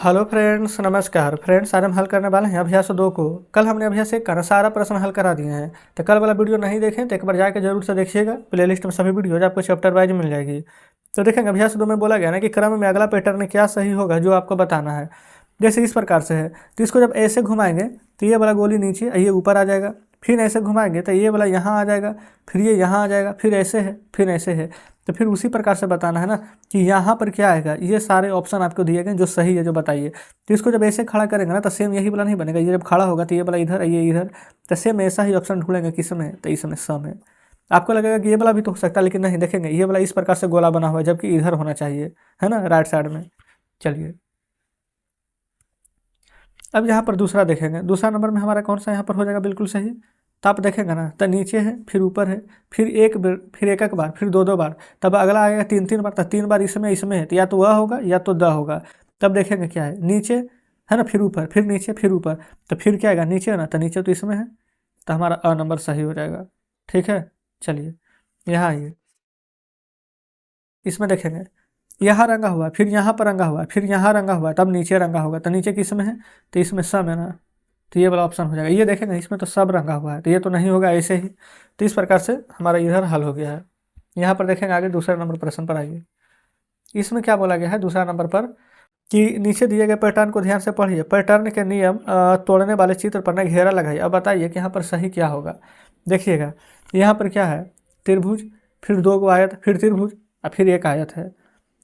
Hello friends, नमस्कार friends. आज हम हल करने वाले हैं अभ्यास 2 को। कल हमने अभ्यास 1 का सारा प्रश्न हल करा दिए हैं, तो कल वाला वीडियो नहीं देखें तो एक बार जाकर जरूर से देखिएगा। प्लेलिस्ट में सभी वीडियोज आपको चैप्टर वाइज मिल जाएगी। तो देखेंगे अभ्यास 2 में बोला गया ना कि क्रम में अगला पैटर्न क्या सही होगा जो आपको बताना है। जैसे इस प्रकार से है, तो इसको जब ऐसे घुमाएंगे तो ये वाला गोली नीचे, ये ऊपर आ जाएगा। फिर ऐसे घुमाएंगे तो ये वाला यहाँ आ जाएगा, फिर ये यहाँ आ जाएगा, फिर ऐसे है, फिर ऐसे है। तो फिर उसी प्रकार से बताना है ना कि यहाँ पर क्या आएगा। ये सारे ऑप्शन आपको दिए गए जो सही है जो बताइए। तो इसको जब ऐसे खड़ा करेंगे ना तो सेम यही वाला नहीं बनेगा। ये जब खड़ा होगा तो ये वाला इधर, ये इधर, तो सेम ऐसा ही ऑप्शन ढूंढेंगे किसमें, तो इसमें स में। आपको लगेगा कि ये वाला भी तो हो सकता है, लेकिन नहीं, देखेंगे ये वाला इस प्रकार से गोला बना हुआ है जबकि इधर होना चाहिए, है ना, राइट साइड में। चलिए अब यहाँ पर दूसरा देखेंगे। दूसरा नंबर में हमारा कौन सा यहाँ पर हो जाएगा बिल्कुल सही। तो आप देखेंगे ना, तो नीचे है, फिर ऊपर है, फिर एक एक बार, फिर दो बार, तब अगला आएगा 3 बार। तो 3 बार इसमें है, तो या तो वह होगा या तो द होगा। तब देखेंगे क्या है, नीचे है ना, फिर ऊपर, फिर नीचे, फिर ऊपर। तो फिर क्या आएगा, नीचे है ना, तो नीचे तो इसमें है, तो हमारा अ नंबर सही हो जाएगा। ठीक है, चलिए यहाँ आइए। इसमें देखेंगे यहाँ रंगा हुआ है, फिर यहाँ पर रंगा हुआ है, फिर यहाँ रंगा हुआ है, तब नीचे रंगा होगा। तो नीचे किस में है, तो इसमें सब है ना, तो ये वाला ऑप्शन हो जाएगा। ये देखेंगे इसमें तो सब रंगा हुआ है, तो ये तो नहीं होगा ऐसे ही। तो इस प्रकार से हमारा इधर हल हो गया है। यहाँ पर देखेंगे आगे दूसरे नंबर प्रश्न पर आइए। इसमें क्या बोला गया है दूसरा नंबर पर कि नीचे दिए गए पैटर्न को ध्यान से पढ़िए। पैटर्न के नियम तोड़ने वाले चित्र पर न घेरा लगाइए। अब बताइए कि यहाँ पर सही क्या होगा। देखिएगा यहाँ पर क्या है, त्रिभुज, फिर 2 गो आयत, फिर त्रिभुज और फिर एक आयत है।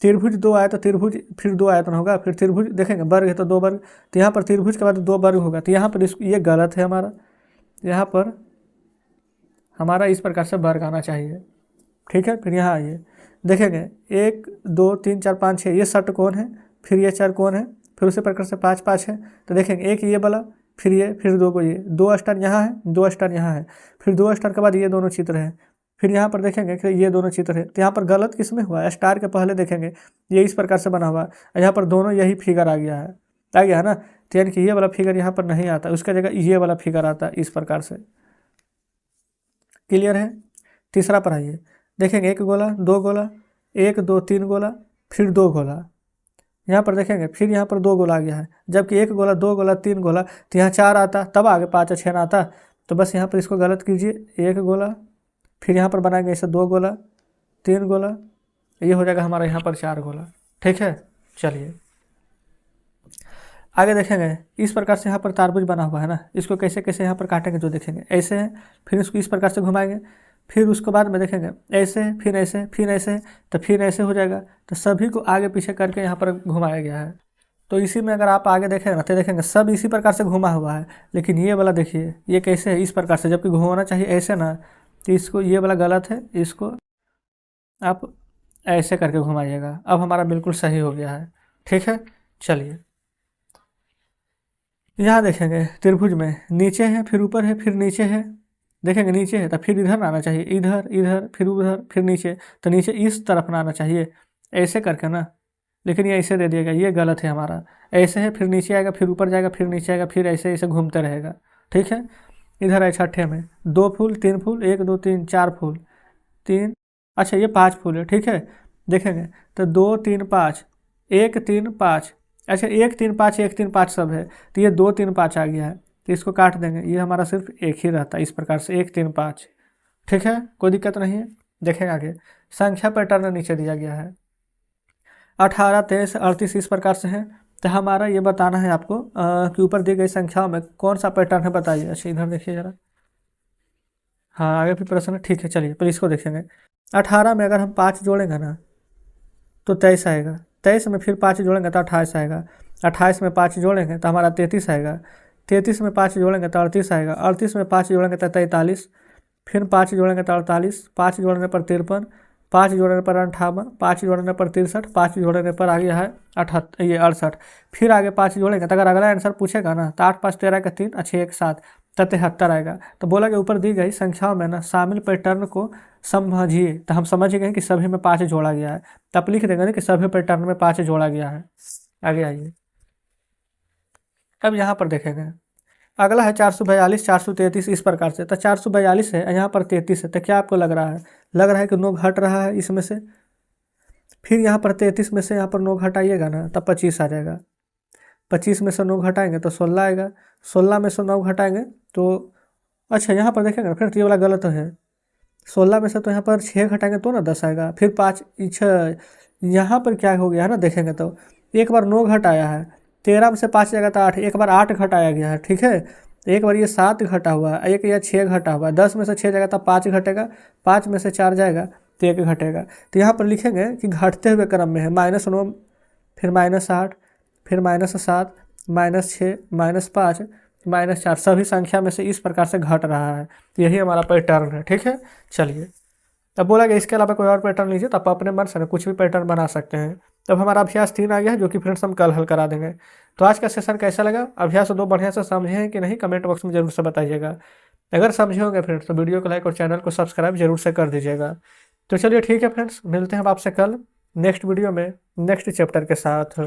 त्रिभुज 2 आयत, त्रिभुज फिर 2 आयतन होगा, फिर त्रिभुज देखेंगे वर्ग है तो 2 वर्ग। तो यहाँ पर त्रिभुज के बाद 2 वर्ग होगा, तो यहाँ पर ये गलत है हमारा। यहाँ पर हमारा इस प्रकार से वर्ग आना चाहिए। ठीक है, फिर यहाँ आइए देखेंगे 1 2 3 4 5 6 ये षटकोण है, फिर ये चरकोण है, फिर उसी प्रकार से 5 5 है। तो देखेंगे एक ये वाला, फिर ये, फिर 2 को, ये 2 स्टार यहाँ है, 2 स्टार यहाँ है, फिर 2 स्टार के बाद ये दोनों चित्र हैं। फिर यहाँ पर देखेंगे कि ये दोनों चित्र है। तो यहाँ पर गलत किस में हुआ है, स्टार के पहले देखेंगे ये इस प्रकार से बना हुआ है, यहाँ पर दोनों यही फिगर आ गया है, आ गया है ना। तो यानी कि ये वाला फिगर यहाँ पर नहीं आता, उसका जगह ये वाला फिगर आता है इस प्रकार से। क्लियर है। तीसरा पर आइए देखेंगे 1 गोला, 2 गोला, 1 2 3 गोला, फिर 2 गोला। यहाँ पर देखेंगे फिर यहाँ पर 2 गोला आ गया है, जबकि 1 गोला, 2 गोला, 3 गोला, तो यहाँ 4 आता, तब आगे 5 और 6 आता। तो बस यहाँ पर इसको गलत कीजिए। 1 गोला, फिर यहाँ पर बनाएंगे ऐसे 2 गोला, 3 गोला, ये हो जाएगा हमारा यहाँ पर 4 गोला। ठीक है, चलिए आगे देखेंगे। इस प्रकार से यहाँ पर तारबुज बना हुआ है ना, इसको कैसे कैसे यहाँ पर काटेंगे जो देखेंगे। ऐसे है, फिर इसको इस प्रकार से घुमाएंगे, फिर उसके बाद में देखेंगे ऐसे, फिर ऐसे, फिर ऐसे, तो फिर ऐसे हो जाएगा। तो सभी को आगे पीछे करके यहाँ पर घुमाया गया है। तो इसी में अगर आप आगे देखेंगे ना तो देखेंगे सब इसी प्रकार से घुमा हुआ है, लेकिन ये वाला देखिए ये कैसे है, इस प्रकार से, जबकि घुमाना चाहिए ऐसे ना। तो इसको, ये वाला गलत है, इसको आप ऐसे करके घुमाइएगा। अब हमारा बिल्कुल सही हो गया है। ठीक है, चलिए यहाँ देखेंगे त्रिभुज में नीचे है, फिर ऊपर है, फिर नीचे है। देखेंगे नीचे है तो फिर इधर आना चाहिए, इधर इधर, फिर उधर, फिर नीचे। तो नीचे इस तरफ ना आना चाहिए, ऐसे करके ना, लेकिन ये ऐसे दे दिएगा, ये गलत है हमारा। ऐसे है, फिर नीचे आएगा, फिर ऊपर जाएगा, फिर नीचे आएगा, फिर ऐसे ऐसे घूमते रहेगा। ठीक है, इधर है छठे में 2 फूल, 3 फूल, 1 2 3 4 फूल, 3, अच्छा ये 5 फूल है। ठीक है, देखेंगे तो 2 3 5, 1 3 5, अच्छा 1 3 5, 1 3 5 सब है, तो ये 2 3 5 आ गया है। तो इसको काट देंगे, ये हमारा सिर्फ एक ही रहता है इस प्रकार से 1 3 5। ठीक है, कोई दिक्कत नहीं है। देखेंगे आगे संख्या पैटर्न नीचे दिया गया है 18 23 38 इस प्रकार से है। तो हमारा ये बताना है आपको कि ऊपर दी गई संख्याओं में कौन सा पैटर्न है बताइए। अच्छा इधर देखिए ज़रा, हाँ आगे भी प्रश्न है। ठीक है, चलिए पहले इसको देखेंगे। 18 में अगर हम 5 जोड़ेंगे ना तो 23 आएगा, 23 में फिर 5 जोड़ेंगे तो 28 आएगा, 28 में 5 जोड़ेंगे तो हमारा 33 आएगा, 33 में 5 जोड़ेंगे तो 38 आएगा, 38 में 5 जोड़ेंगे तो 43, फिर 5 जोड़ेंगे तो 48, 5 जोड़ने पर 53, 5 जोड़ने पर 58, 5 जोड़ने पर 63, 5 जोड़ने पर आ गया है 68। फिर आगे 5 जोड़ेंगे तो अगर अगला आंसर पूछेगा ना तो 8 5 13 का 3 अच्छे 1 7 तो 73 आएगा। तो बोला कि ऊपर दी गई संख्याओं में ना शामिल पैटर्न को समझिए। तो हम समझ गए कि सभी में 5 जोड़ा गया है, तो आप लिख देंगे ना कि सभी पैटर्न में 5 जोड़ा गया है। आगे आइए, अब यहाँ पर देखेंगे अगला है 442 433 इस प्रकार से। तो 442 है, यहाँ पर 33 है, तो क्या आपको लग रहा है, लग रहा है कि 9 घट रहा है इसमें से। फिर यहाँ पर 33 में से यहाँ पर 9 घटाइएगा ना तब 25 आ जाएगा। 25 में से 9 घटाएंगे तो 16 आएगा, 16 में से 9 घटाएंगे तो अच्छा यहाँ पर देखेंगे फ्रेंड्स ये वाला गलत है। 16 में से तो यहाँ पर 6 घटाएंगे तो ना 10 आएगा, फिर 5 6 यहाँ पर क्या हो गया है ना, देखेंगे तो एक बार 9 घटाया है, 13 में से 5 जाएगा तो 8, एक बार 8 घटाया गया है, ठीक है। एक बार ये 7 घटा हुआ है, एक या 6 घटा हुआ है, 10 में से 6 जाएगा तो 5 घटेगा, 5 में से 4 जाएगा तो 1 घटेगा। तो यहाँ पर लिखेंगे कि घटते हुए क्रम में है, -9 फिर -8 फिर -7 -6 -5 -4, सभी संख्या में से इस प्रकार से घट रहा है। यही हमारा पैटर्न है, ठीक है। चलिए अब बोला गया इसके अलावा कोई और पैटर्न लीजिए, तो आप अपने मन से कुछ भी पैटर्न बना सकते हैं। तब हमारा अभ्यास 3 आ गया है, जो कि फ्रेंड्स हम कल हल करा देंगे। तो आज का सेशन कैसा लगा, अभ्यास 2 बढ़िया से समझे हैं कि नहीं, कमेंट बॉक्स में जरूर से बताइएगा। अगर समझे होंगे फ्रेंड्स तो वीडियो को लाइक और चैनल को सब्सक्राइब जरूर से कर दीजिएगा। तो चलिए ठीक है फ्रेंड्स, मिलते हैं आपसे कल नेक्स्ट वीडियो में नेक्स्ट चैप्टर के साथ।